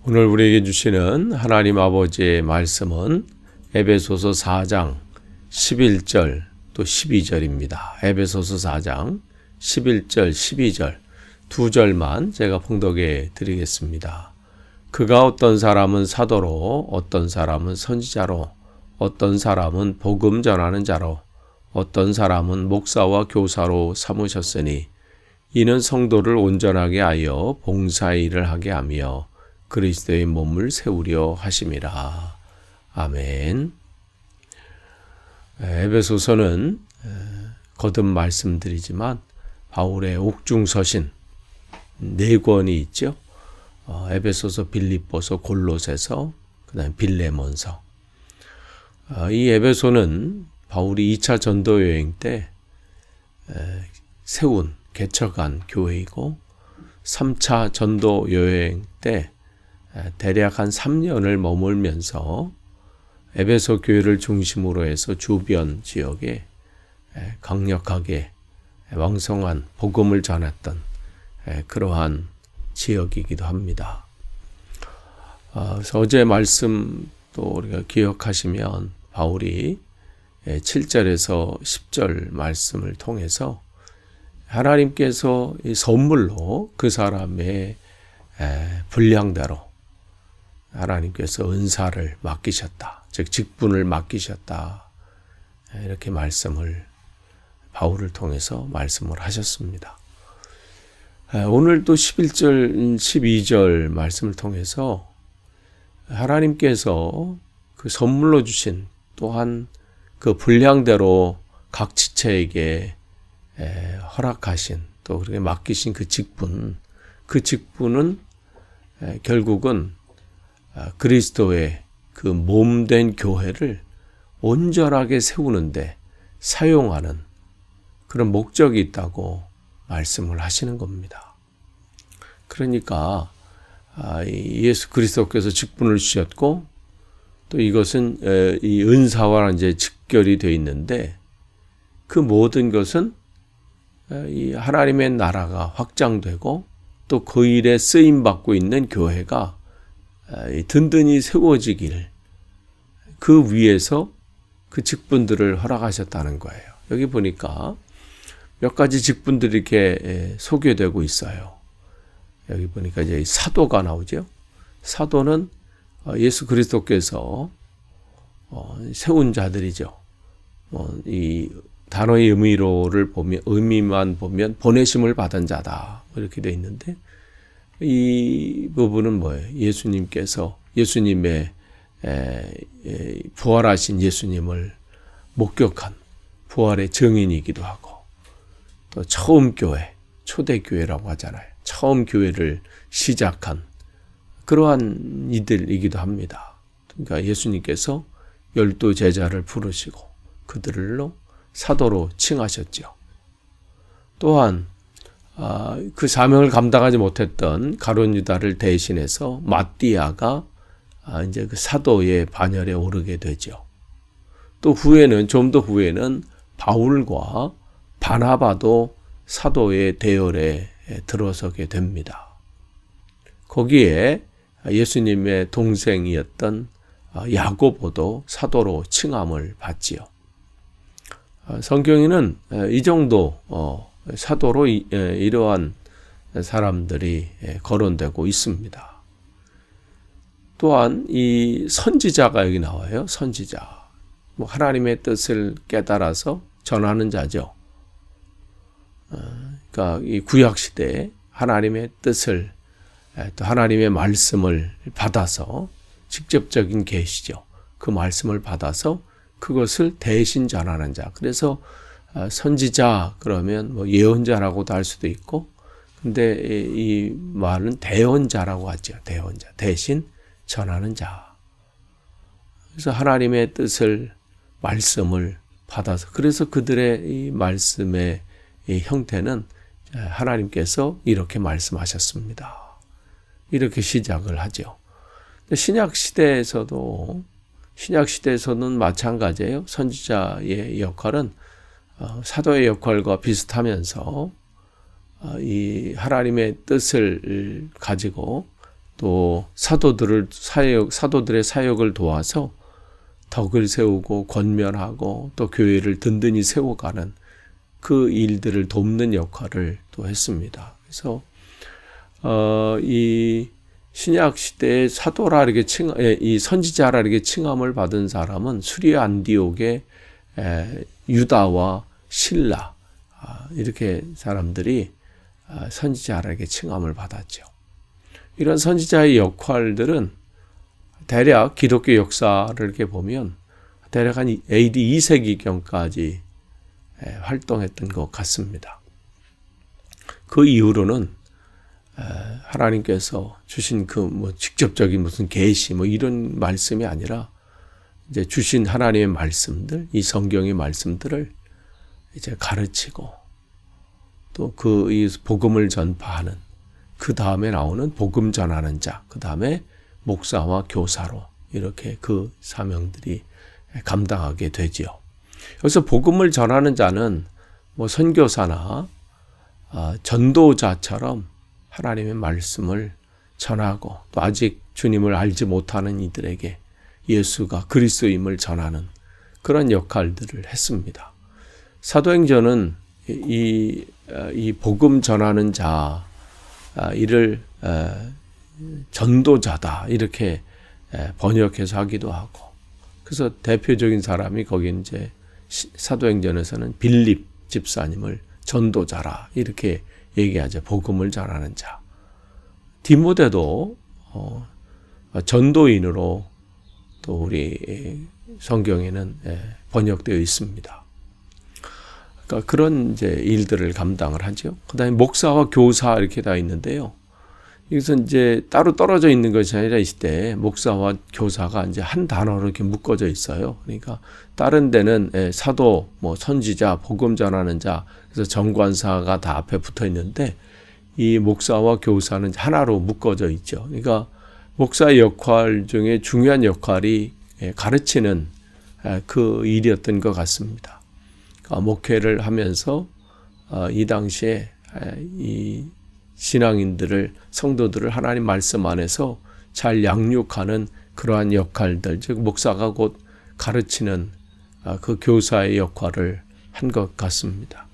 오늘 우리에게 주시는 하나님 아버지의 말씀은 에베소서 4장 11절 또 12절입니다. 에베소서 4장 11절 12절 두 절만 제가 봉독해 드리겠습니다. 그가 어떤 사람은 사도로, 어떤 사람은 선지자로, 어떤 사람은 복음 전하는 자로, 어떤 사람은 목사와 교사로 삼으셨으니 이는 성도를 온전하게 하여 봉사의 일을 하게 하며 그리스도의 몸을 세우려 하심이라. 아멘. 에베소서는 거듭 말씀드리지만 바울의 옥중서신 4권이 있죠. 에베소서, 빌립보서, 골로새서, 그다음에 빌레몬서. 이 에베소는 바울이 2차 전도 여행 때 세운 개척한 교회이고 3차 전도 여행 때 대략 한 3년을 머물면서 에베소 교회를 중심으로 해서 주변 지역에 강력하게 왕성한 복음을 전했던 그러한 지역이기도 합니다. 그래서 어제 말씀 또 우리가 기억하시면 바울이 7절에서 10절 말씀을 통해서 하나님께서 선물로 그 사람의 분량대로 하나님께서 은사를 맡기셨다. 즉 직분을 맡기셨다. 이렇게 말씀을 바울을 통해서 말씀을 하셨습니다. 오늘도 11절, 12절 말씀을 통해서 하나님께서 그 선물로 주신 또한 그 분량대로 각 지체에게 허락하신 또 그렇게 맡기신 그 직분은 결국은 그리스도의 그 몸된 교회를 온전하게 세우는데 사용하는 그런 목적이 있다고 말씀을 하시는 겁니다. 그러니까 예수 그리스도께서 직분을 주셨고 또 이것은 이 은사와 이제 직결이 되어 있는데 그 모든 것은 이 하나님의 나라가 확장되고 또 그 일에 쓰임 받고 있는 교회가 든든히 세워지길 그 위에서 그 직분들을 허락하셨다는 거예요. 여기 보니까 몇 가지 직분들이 이렇게 소개되고 있어요. 여기 보니까 이제 사도가 나오죠. 사도는 예수 그리스도께서 세운 자들이죠. 이 단어의 의미만 보면 보내심을 받은 자다. 이렇게 되어 있는데 이 부분은 뭐예요? 예수님께서 예수님의 부활하신 예수님을 목격한 부활의 증인이기도 하고 또 처음 교회, 초대교회라고 하잖아요. 처음 교회를 시작한 그러한 이들이기도 합니다. 그러니까 예수님께서 12 제자를 부르시고 그들로 사도로 칭하셨죠. 또한 그 사명을 감당하지 못했던 가룟 유다를 대신해서 마띠아가 이제 그 사도의 반열에 오르게 되죠. 또 좀 더 후에는 바울과 바나바도 사도의 대열에 들어서게 됩니다. 거기에 예수님의 동생이었던 야고보도 사도로 칭함을 받지요. 성경에는 이 정도 사도로 이러한 사람들이 거론되고 있습니다. 또한 이 선지자가 여기 나와요. 선지자. 하나님의 뜻을 깨달아서 전하는 자죠. 그러니까 이 구약 시대에 하나님의 뜻을 또 하나님의 말씀을 받아서 직접적인 계시죠. 그 말씀을 받아서 그것을 대신 전하는 자. 그래서 선지자 그러면 예언자라고도 할 수도 있고, 근데 이 말은 대언자라고 하죠. 대언자. 대신 전하는 자. 그래서 하나님의 뜻을, 말씀을 받아서, 그래서 그들의 이 말씀의 이 형태는 하나님께서 이렇게 말씀하셨습니다. 이렇게 시작을 하죠. 신약 시대에서는 마찬가지예요. 선지자의 역할은 사도의 역할과 비슷하면서 이 하나님의 뜻을 가지고 또 사도들의 사역을 도와서 덕을 세우고 권면하고 또 교회를 든든히 세워가는 그 일들을 돕는 역할을 또 했습니다. 그래서 이 신약 시대의 사도라 이렇게 이 선지자라 이렇게 칭함을 받은 사람은 수리아 안디옥의 유다와 실라 이렇게 사람들이 선지자라 이렇게 칭함을 받았죠. 이런 선지자의 역할들은 대략 기독교 역사를 이렇게 보면 대략 한 AD 2세기경까지 활동했던 것 같습니다. 그 이후로는 하나님께서 주신 그 직접적인 무슨 계시 이런 말씀이 아니라 이제 주신 하나님의 말씀들, 이 성경의 말씀들을 이제 가르치고 또 이 복음을 전파하는 그 다음에 나오는 복음 전하는 자, 그 다음에 목사와 교사로 이렇게 그 사명들이 감당하게 되지요. 여기서 복음을 전하는 자는 선교사나 전도자처럼 하나님의 말씀을 전하고 또 아직 주님을 알지 못하는 이들에게 예수가 그리스도임을 전하는 그런 역할들을 했습니다. 사도행전은 이 복음 전하는 자 이를 전도자다 이렇게 번역해서 하기도 하고, 그래서 대표적인 사람이 거기 이제 사도행전에서는 빌립 집사님을 전도자라 이렇게 얘기하죠. 복음을 전하는 자. 디모데도 전도인으로 또 우리 성경에는 번역되어 있습니다. 그러니까 그런 이제 일들을 감당을 하죠. 그다음에 목사와 교사 이렇게 다 있는데요. 여기서 이제 따로 떨어져 있는 것이 아니라 이 시대에 목사와 교사가 이제 한 단어로 이렇게 묶어져 있어요. 그러니까 다른 데는 사도, 선지자, 복음 전하는 자, 그래서 정관사가 다 앞에 붙어 있는데 이 목사와 교사는 하나로 묶어져 있죠. 그러니까 목사의 역할 중에 중요한 역할이 가르치는 그 일이었던 것 같습니다. 그러니까 목회를 하면서 이 당시에 이 신앙인들을, 성도들을 하나님 말씀 안에서 잘 양육하는 그러한 역할들, 즉 목사가 곧 가르치는 그 교사의 역할을 한 것 같습니다.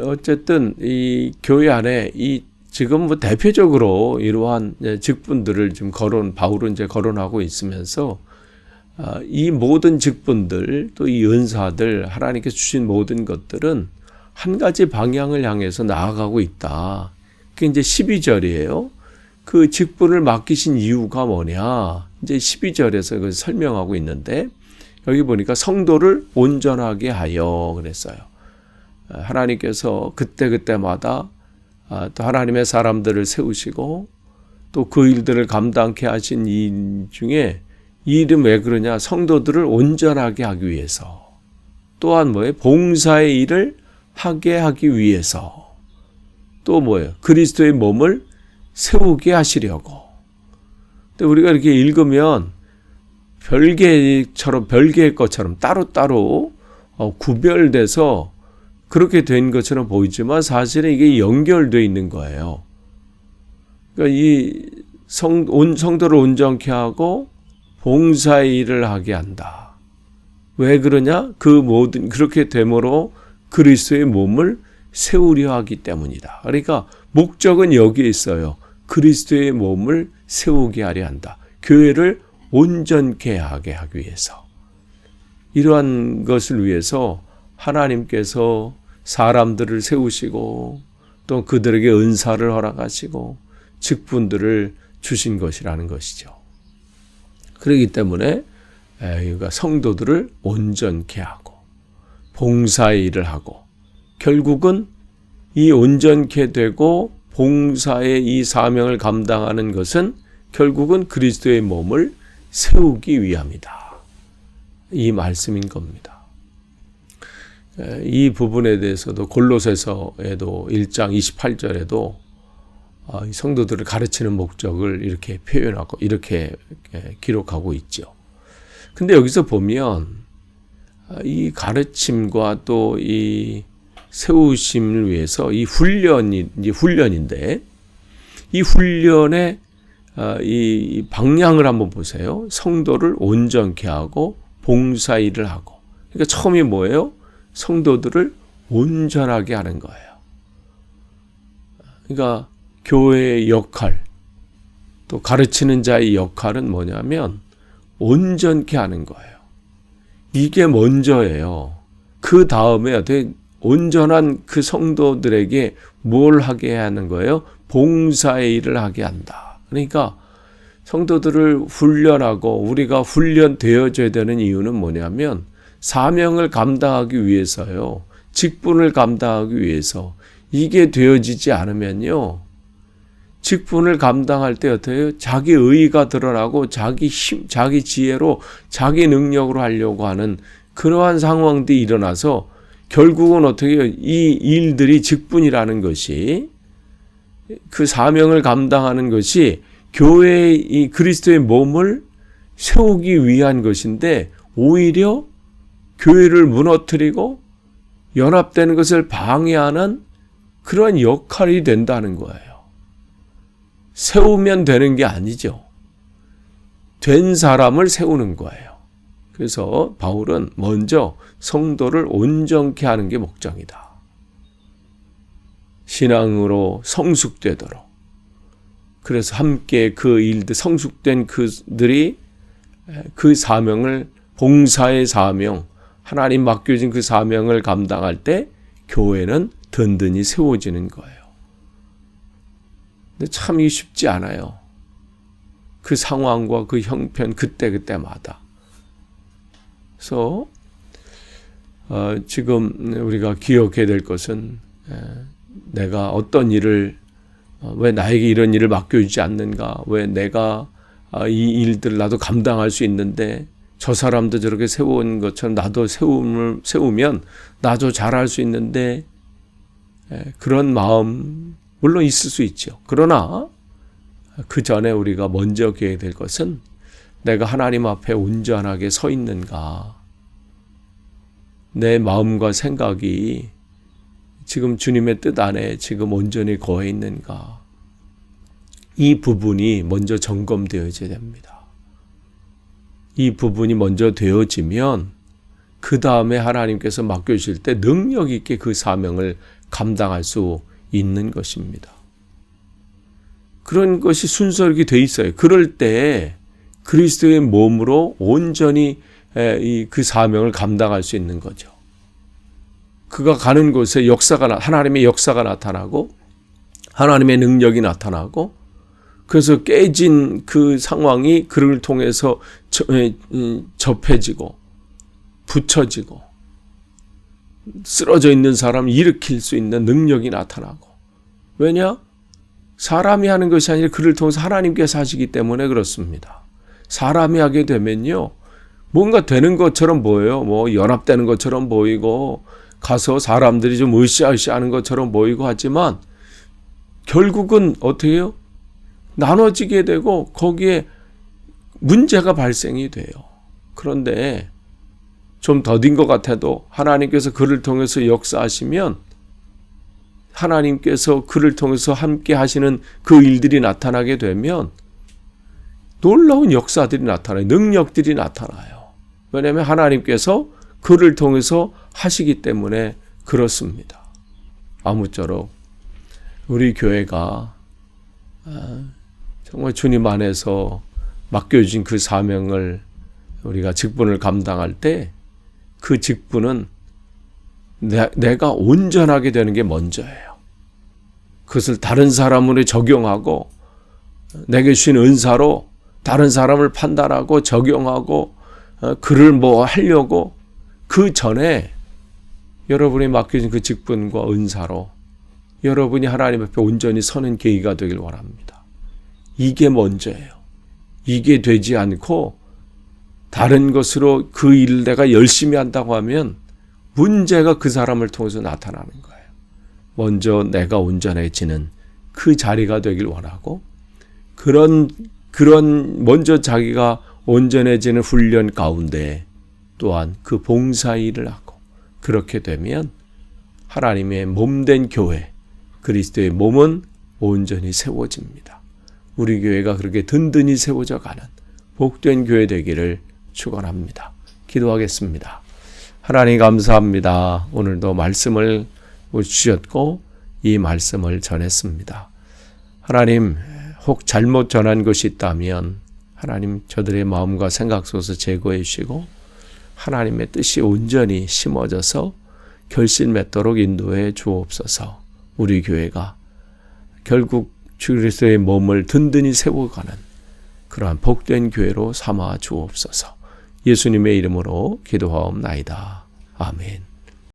어쨌든 이 교회 안에 지금 대표적으로 이러한 직분들을 지금 바울은 이제 거론하고 있으면서 이 모든 직분들 또 이 은사들 하나님께서 주신 모든 것들은 한 가지 방향을 향해서 나아가고 있다. 그게 이제 12절이에요. 그 직분을 맡기신 이유가 뭐냐? 이제 12절에서 그걸 설명하고 있는데 여기 보니까 성도를 온전하게 하여 그랬어요. 하나님께서 그때마다 또 하나님의 사람들을 세우시고 또 그 일들을 감당케 하신 일 중에 이 일은 왜 그러냐? 성도들을 온전하게 하기 위해서. 또한 봉사의 일을 하게 하기 위해서. 또 그리스도의 몸을 세우게 하시려고. 근데 우리가 이렇게 읽으면 별개의 것처럼 따로따로 구별돼서 그렇게 된 것처럼 보이지만 사실은 이게 연결되어 있는 거예요. 그러니까 이 성도를 온전케 하고 봉사의 일을 하게 한다. 왜 그러냐? 그렇게 됨으로 그리스도의 몸을 세우려 하기 때문이다. 그러니까 목적은 여기에 있어요. 그리스도의 몸을 세우게 하려 한다. 교회를 온전케 하게 하기 위해서. 이러한 것을 위해서 하나님께서 사람들을 세우시고 또 그들에게 은사를 허락하시고 직분들을 주신 것이라는 것이죠. 그렇기 때문에 성도들을 온전케 하고 봉사의 일을 하고 결국은 이 온전케 되고 봉사의 이 사명을 감당하는 것은 결국은 그리스도의 몸을 세우기 위함이다. 이 말씀인 겁니다. 이 부분에 대해서도 골로새서에도 1장 28절에도 성도들을 가르치는 목적을 이렇게 표현하고 이렇게 기록하고 있죠. 근데 여기서 보면 이 가르침과 또 이 세우심을 위해서 이 훈련인데 이 훈련에 이 방향을 한번 보세요. 성도를 온전케 하고 봉사일을 하고. 그러니까 처음이 뭐예요? 성도들을 온전하게 하는 거예요. 그러니까 교회의 역할, 또 가르치는 자의 역할은 뭐냐면 온전케 하는 거예요. 이게 먼저예요. 그 다음에 어떻게 온전한 그 성도들에게 뭘 하게 하는 거예요? 봉사의 일을 하게 한다. 그러니까 성도들을 훈련하고 우리가 훈련되어져야 되는 이유는 뭐냐면 사명을 감당하기 위해서요. 직분을 감당하기 위해서. 이게 되어지지 않으면요. 직분을 감당할 때 어떻게 해요? 자기 의의가 드러나고 자기 힘, 자기 지혜로 자기 능력으로 하려고 하는 그러한 상황들이 일어나서 결국은 어떻게 해요? 이 일들이 직분이라는 것이 그 사명을 감당하는 것이 교회의 이 그리스도의 몸을 세우기 위한 것인데 오히려 교회를 무너뜨리고 연합되는 것을 방해하는 그런 역할이 된다는 거예요. 세우면 되는 게 아니죠. 된 사람을 세우는 거예요. 그래서 바울은 먼저 성도를 온전케 하는 게 목적이다. 신앙으로 성숙되도록. 그래서 함께 그 일들, 성숙된 그들이 그 사명을, 봉사의 사명, 하나님 맡겨진 그 사명을 감당할 때 교회는 든든히 세워지는 거예요. 근데 참 이게 쉽지 않아요. 그 상황과 그 형편 그때마다. 그래서 지금 우리가 기억해야 될 것은 내가 어떤 일을 왜 나에게 이런 일을 맡겨주지 않는가? 왜 내가 이 일들을 나도 감당할 수 있는데 저 사람도 저렇게 세운 것처럼 나도 세우면 나도 잘할 수 있는데 그런 마음 물론 있을 수 있죠. 그러나 그 전에 우리가 먼저 기억해야 될 것은 내가 하나님 앞에 온전하게 서 있는가? 내 마음과 생각이 지금 주님의 뜻 안에 지금 온전히 거해 있는가? 이 부분이 먼저 점검되어져야 됩니다. 이 부분이 먼저 되어지면 그 다음에 하나님께서 맡겨주실 때 능력 있게 그 사명을 감당할 수 있는 것입니다. 그런 것이 순서하게 돼 있어요. 그럴 때 그리스도의 몸으로 온전히 그 사명을 감당할 수 있는 거죠. 그가 가는 곳에 하나님의 역사가 나타나고 하나님의 능력이 나타나고 그래서 깨진 그 상황이 그를 통해서 접해지고 붙여지고 쓰러져 있는 사람을 일으킬 수 있는 능력이 나타나고. 왜냐? 사람이 하는 것이 아니라 그를 통해서 하나님께서 하시기 때문에 그렇습니다. 사람이 하게 되면요, 뭔가 되는 것처럼 보여요. 뭐 연합되는 것처럼 보이고 가서 사람들이 좀 으쌰으쌰하는 것처럼 보이고 하지만 결국은 어떻게 해요? 나눠지게 되고 거기에 문제가 발생이 돼요. 그런데 좀 더딘 것 같아도 하나님께서 그를 통해서 역사하시면 하나님께서 그를 통해서 함께 하시는 그 일들이 나타나게 되면 놀라운 역사들이 나타나요. 능력들이 나타나요. 왜냐하면 하나님께서 그를 통해서 하시기 때문에 그렇습니다. 아무쪼록 우리 교회가 정말 주님 안에서 맡겨주신 그 사명을 우리가 직분을 감당할 때 그 직분은 내가 온전하게 되는 게 먼저예요. 그것을 다른 사람으로 적용하고 내게 주신 은사로 다른 사람을 판단하고 적용하고 그를 뭐 하려고 그 전에 여러분이 맡겨진 그 직분과 은사로 여러분이 하나님 앞에 온전히 서는 계기가 되길 원합니다. 이게 먼저예요. 이게 되지 않고 다른 것으로 그 일을 내가 열심히 한다고 하면 문제가 그 사람을 통해서 나타나는 거예요. 먼저 내가 온전해지는 그 자리가 되길 원하고 그런 먼저 자기가 온전해지는 훈련 가운데 또한 그 봉사 일을 하고 그렇게 되면 하나님의 몸된 교회 그리스도의 몸은 온전히 세워집니다. 우리 교회가 그렇게 든든히 세워져 가는 복된 교회 되기를 축원합니다. 기도하겠습니다. 하나님 감사합니다. 오늘도 말씀을 주셨고 이 말씀을 전했습니다. 하나님, 혹 잘못 전한 것이 있다면 하나님 저들의 마음과 생각 속에서 제거해 주시고 하나님의 뜻이 온전히 심어져서 결실 맺도록 인도해 주옵소서. 우리 교회가 결국 주 그리스도의 몸을 든든히 세워가는 그러한 복된 교회로 삼아 주옵소서. 예수님의 이름으로 기도하옵나이다. 아멘.